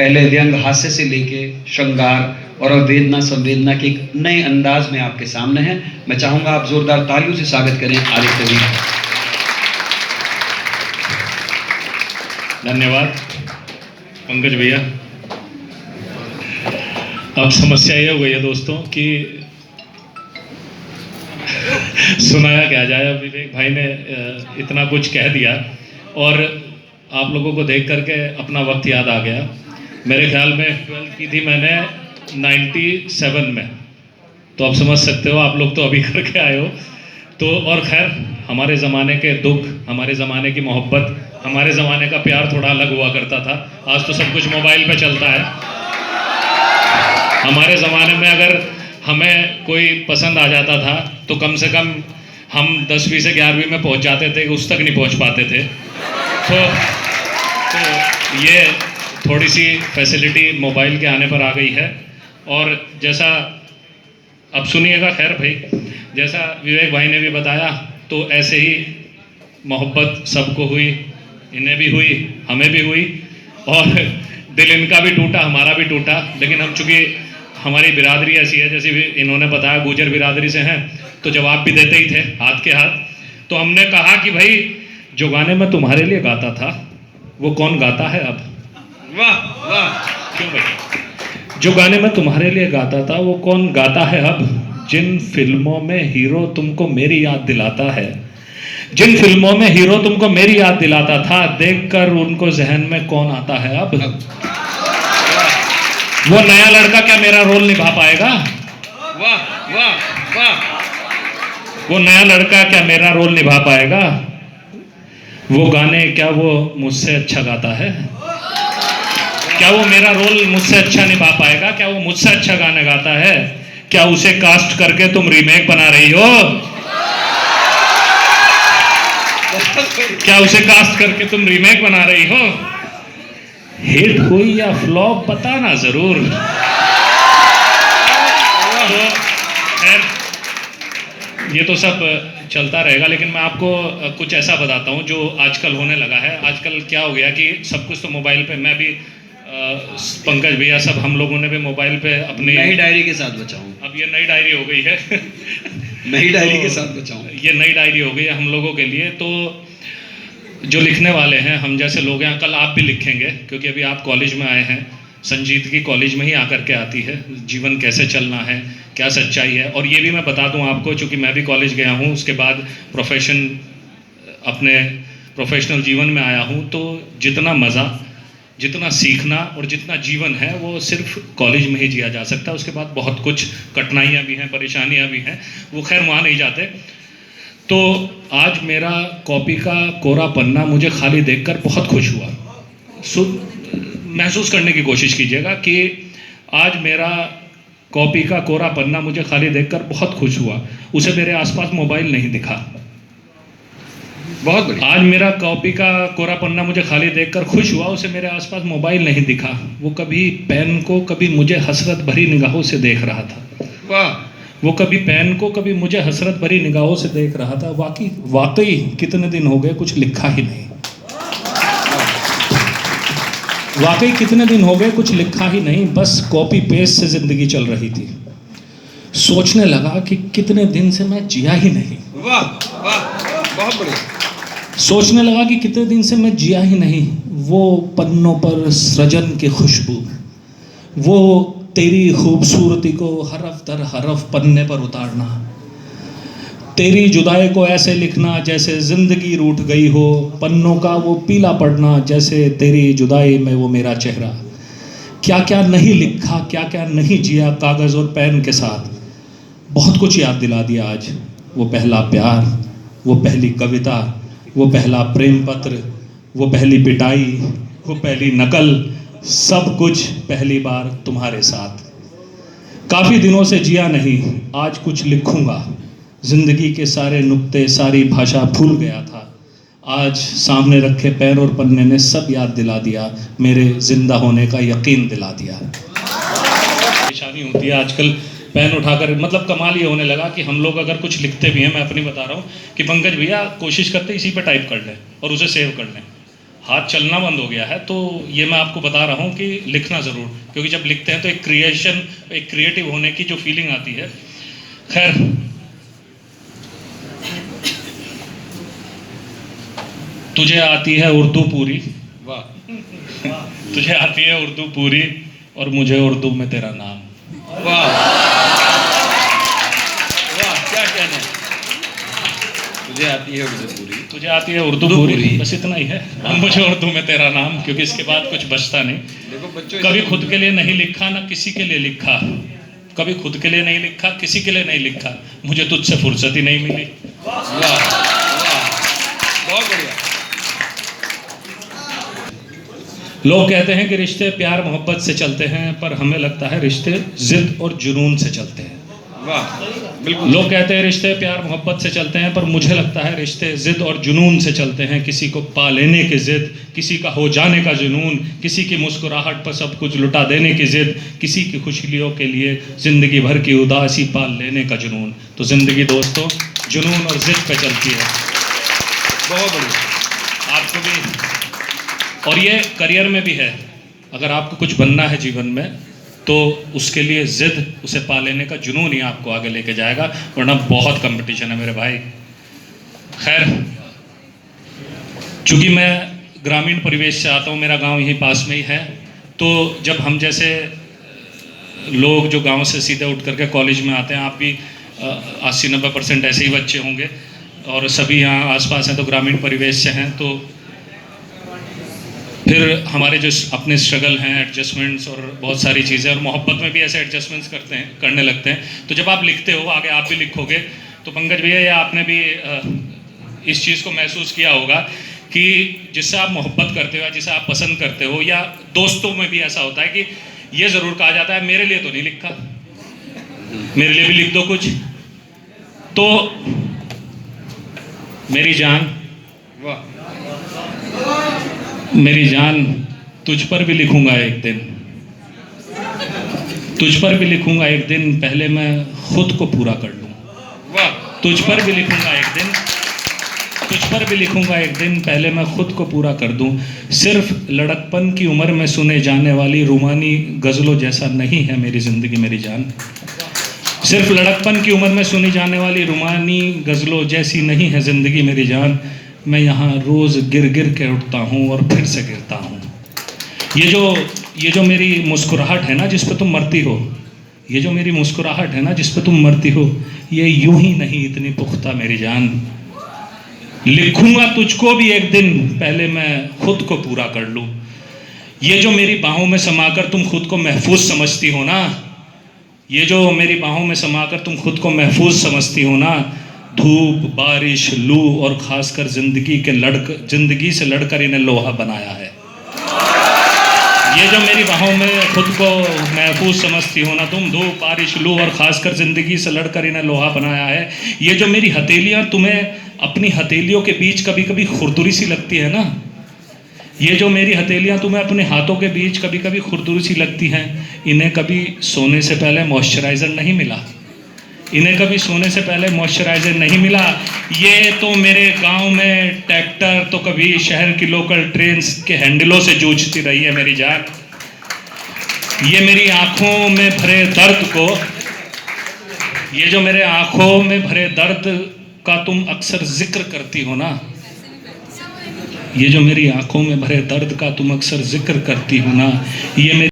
पहले व्यंग हास्य से लेके श्रृंगार और वेदना संवेदना के एक नए अंदाज में आपके सामने हैं। मैं चाहूंगा आप जोरदार तालियों से स्वागत करें आदित्य जी। धन्यवाद पंकज भैया। अब समस्या ये हो गई है दोस्तों कि सुनाया क्या जाए। विवेक भाई ने इतना कुछ कह दिया और आप लोगों को देख करके अपना वक्त याद आ गया। मेरे ख्याल में 12th की थी मैंने 97 में, तो आप समझ सकते हो, आप लोग तो अभी करके आए हो। तो और खैर, हमारे ज़माने के दुख, हमारे ज़माने की मोहब्बत, हमारे ज़माने का प्यार थोड़ा अलग हुआ करता था। आज तो सब कुछ मोबाइल पे चलता है। हमारे ज़माने में अगर हमें कोई पसंद आ जाता था तो कम से कम हम 10वीं से 11वीं में पहुंच जाते थे, उस तक नहीं पहुंच पाते थे। तो ये थोड़ी सी फैसिलिटी मोबाइल के आने पर आ गई है। और जैसा अब सुनिएगा, खैर भाई, जैसा विवेक भाई ने भी बताया, तो ऐसे ही मोहब्बत सबको हुई, इन्हें भी हुई, हमें भी हुई, और दिल इनका भी टूटा, हमारा भी टूटा। लेकिन हम चूँकि हमारी बिरादरी ऐसी है, जैसे भी इन्होंने बताया, गुजर बिरादरी से हैं, तो जवाब भी देते ही थे हाथ के हाथ। तो हमने कहा कि भाई, जो गाने में तुम्हारे लिए गाता था वो कौन गाता है अब? वाह वाह, क्यों भाई? जो गाने में तुम्हारे लिए गाता था वो कौन गाता है अब? जिन फिल्मों में हीरो तुमको मेरी याद दिलाता है, जिन फिल्मों में हीरो तुमको मेरी याद दिलाता था, देखकर उनको जहन में कौन आता है अब? वो नया लड़का क्या मेरा रोल निभा पाएगा? वाह वाह वाह, वो नया लड़का क्या मेरा रोल निभा पाएगा? वो गाने क्या वो मुझसे अच्छा गाता है? क्या वो मेरा रोल मुझसे अच्छा निभा पाएगा? क्या वो मुझसे अच्छा गाने गाता है? क्या उसे कास्ट करके तुम रीमेक बना रही हो? क्या उसे कास्ट करके तुम रीमेक बना रही हो? हिट हुई या फ्लॉप बताना जरूर। तो खैर, ये तो सब चलता रहेगा, लेकिन मैं आपको कुछ ऐसा बताता हूँ जो आजकल होने लगा है। आजकल क्या हो गया कि सब कुछ तो मोबाइल पे, मैं भी पंकज भैया, सब हम लोगों ने भी मोबाइल पे अपनी नई डायरी के साथ बचाऊं। अब ये नई डायरी हो गई है। नई डायरी के साथ बचाऊं, ये नई डायरी हो गई है हम लोगों के लिए। तो जो लिखने वाले हैं, हम जैसे लोग हैं, कल आप भी लिखेंगे, क्योंकि अभी आप कॉलेज में आए हैं। संजीदगी कॉलेज में ही आकर के आती है, जीवन कैसे चलना है, क्या सच्चाई है। और ये भी मैं बता दूं आपको, चूँकि मैं भी कॉलेज गया हूं, उसके बाद अपने प्रोफेशनल जीवन में आया हूं, तो जितना मज़ा, जितना सीखना और जितना जीवन है, वो सिर्फ कॉलेज में ही जिया जा सकता है। उसके बाद बहुत कुछ कठिनाइयाँ भी हैं, परेशानियाँ भी हैं, वो खैर वहाँ नहीं जाते। तो आज मेरा कॉपी का कोरा पन्ना मुझे खाली देखकर बहुत खुश हुआ। महसूस करने की कोशिश कीजिएगा कि आज मेरा कॉपी का कोरा पन्ना मुझे खाली देखकर बहुत खुश हुआ। उसे मेरे आसपास मोबाइल नहीं दिखा। बहुत बढ़िया। आज मेरा कॉपी का कोरा पन्ना मुझे खाली देखकर खुश हुआ, उसे मेरे आसपास मोबाइल नहीं दिखा। वो कभी पेन को, कभी मुझे हसरत भरी निगाहों से देख रहा था। वाह, वो कभी पेन को, कभी मुझे हसरत भरी निगाहों से देख रहा था। वाकई कितने दिन हो गए कुछ लिखा ही नहीं। वाकई कितने दिन हो गए कुछ लिखा ही नहीं, बस कॉपी पेस्ट से जिंदगी चल रही थी। सोचने लगा कि कितने दिन से मैं जिया ही नहीं। वाह वाह, बहुत बढ़िया। सोचने लगा कि कितने दिन से मैं जिया ही नहीं। वो पन्नों पर सृजन की खुशबू, वो तेरी खूबसूरती को हरफ दर हरफ पन्ने पर उतारना, तेरी जुदाई को ऐसे लिखना जैसे जिंदगी रूठ गई हो, पन्नों का वो पीला पड़ना जैसे तेरी जुदाई में वो मेरा चेहरा। क्या क्या नहीं लिखा, क्या क्या नहीं जिया कागज़ और पेन के साथ। बहुत कुछ याद दिला दिया आज। वो पहला प्यार, वो पहली कविता, वो पहला प्रेम पत्र, वो पहली पिटाई, वो पहली नकल, सब कुछ पहली बार तुम्हारे साथ। काफ़ी दिनों से जिया नहीं, आज कुछ लिखूंगा। जिंदगी के सारे नुक्ते, सारी भाषा भूल गया था। आज सामने रखे पेन और पन्ने ने सब याद दिला दिया, मेरे जिंदा होने का यकीन दिला दिया। परेशानी होती है आजकल पेन उठाकर, मतलब कमाल ये होने लगा कि हम लोग अगर कुछ लिखते भी हैं, मैं अपनी बता रहा हूँ, कि पंकज भैया कोशिश करते इसी पे टाइप कर लें और उसे सेव कर लें। हाथ चलना बंद हो गया है, तो ये मैं आपको बता रहा हूँ कि लिखना ज़रूर, क्योंकि जब लिखते हैं तो एक क्रिएशन, एक क्रिएटिव होने की जो फीलिंग आती है। खैर, तुझे आती है उर्दू पूरी, वाह तुझे आती है उर्दू पूरी, और मुझे उर्दू में तेरा नाम। वाह वाह, क्या कहना है। तुझे आती है उर्दू पूरी, तुझे आती है उर्दू पूरी, बस इतना ही है, और मुझे उर्दू में तेरा नाम, क्योंकि इसके बाद कुछ बचता नहीं। देखो बच्चों, कभी खुद के लिए नहीं लिखा, ना किसी के लिए लिखा, कभी खुद के लिए नहीं लिखा, किसी के लिए नहीं लिखा, मुझे तुझसे फुर्सत ही नहीं मिली। वाह वाह, बहुत बढ़िया। लोग कहते हैं कि रिश्ते प्यार मोहब्बत से चलते हैं, पर हमें लगता है रिश्ते जिद और जुनून से चलते हैं। वाह, बिल्कुल। लोग कहते हैं रिश्ते प्यार मोहब्बत से चलते हैं, पर मुझे लगता है रिश्ते जिद और जुनून से चलते हैं। किसी को पा लेने की जिद, किसी का हो जाने का जुनून, किसी की मुस्कुराहट पर सब कुछ लुटा देने की जिद, किसी की खुशियों के लिए जिंदगी भर की उदासी पाल लेने का जुनून। तो जिंदगी दोस्तों जुनून और जिद पे चलती है। बहुत बढ़िया। आपको भी, और ये करियर में भी है, अगर आपको कुछ बनना है जीवन में तो उसके लिए जिद, उसे पा लेने का जुनून ही आपको आगे लेके जाएगा, वरना बहुत कंपटीशन है मेरे भाई। खैर, चूँकि मैं ग्रामीण परिवेश से आता हूँ, मेरा गांव यहीं पास में ही है, तो जब हम जैसे लोग जो गांव से सीधे उठ करके कॉलेज में आते हैं, आप भी 80-90% ऐसे ही बच्चे होंगे, और सभी यहाँ आसपास हैं तो ग्रामीण परिवेश से हैं, तो फिर हमारे जो अपने स्ट्रगल हैं, एडजस्टमेंट्स और बहुत सारी चीज़ें, और मोहब्बत में भी ऐसे एडजस्टमेंट्स करने लगते हैं। तो जब आप लिखते हो, आगे आप भी लिखोगे, तो पंकज भैया या आपने भी इस चीज़ को महसूस किया होगा कि जिससे आप मोहब्बत करते हो या जिसे आप पसंद करते हो, या दोस्तों में भी ऐसा होता है कि ये ज़रूर कहा जाता है मेरे लिए तो नहीं लिखा, मेरे लिए भी लिख दो कुछ। तो मेरी जान, वाह, मेरी जान, तुझ पर भी लिखूंगा एक दिन, तुझ पर भी लिखूंगा एक दिन, पहले मैं खुद को पूरा कर लूं। वाह, तुझ पर भी लिखूंगा एक दिन, तुझ पर भी लिखूंगा एक दिन, पहले मैं खुद को पूरा कर दूं। सिर्फ लड़कपन की उम्र में सुने जाने वाली रूमानी गज़लों जैसा नहीं है मेरी ज़िंदगी मेरी जान। सिर्फ लड़कपन की उम्र में सुनी जाने वाली रूमानी गज़लों जैसी नहीं है ज़िंदगी मेरी जान। मैं यहाँ रोज़ गिर गिर के उठता हूँ और फिर से गिरता हूँ। ये जो मेरी मुस्कुराहट है ना जिस पे तुम मरती हो, ये जो मेरी मुस्कुराहट है ना जिस पे तुम मरती हो, ये यूं ही नहीं इतनी पुख्ता मेरी जान। लिखूंगा तुझको भी एक दिन, पहले मैं खुद को पूरा कर लूँ। ये जो मेरी बाहों में समाकर तुम खुद को महफूज समझती हो ना, ये जो मेरी बाहों में समाकर तुम खुद को महफूज समझती हो ना, धूप, बारिश, लू और खासकर जिंदगी से लड़कर इन्हें लोहा बनाया है। ये जो मेरी बाहों में खुद को महफूज समझती हो ना तुम, धूप, बारिश, लू और खासकर जिंदगी से लड़कर इन्हें लोहा बनाया है। ये जो मेरी हथेलियां तुम्हें अपनी हथेलियों के बीच कभी कभी खुरदुरी सी लगती है ना, ये जो मेरी हथेलियां तुम्हें अपने हाथों के बीच कभी कभी खुरदुरी सी लगती हैं, इन्हें कभी सोने से पहले मॉइस्चराइज़र नहीं मिला, इन्हें कभी सोने से पहले मॉइस्चराइज़र नहीं मिला। ये तो मेरे गांव में ट्रैक्टर, तो कभी शहर की लोकल ट्रेन के हैंडलों से जूझती रही है मेरी जान। ये मेरी आँखों में भरे दर्द को, ये जो मेरे आँखों में भरे दर्द का तुम अक्सर जिक्र करती हो ना, ये जो मेरी आँखों में भरे दर्द का तुम अक्सर जिक्र करती हो ना, ये मेरी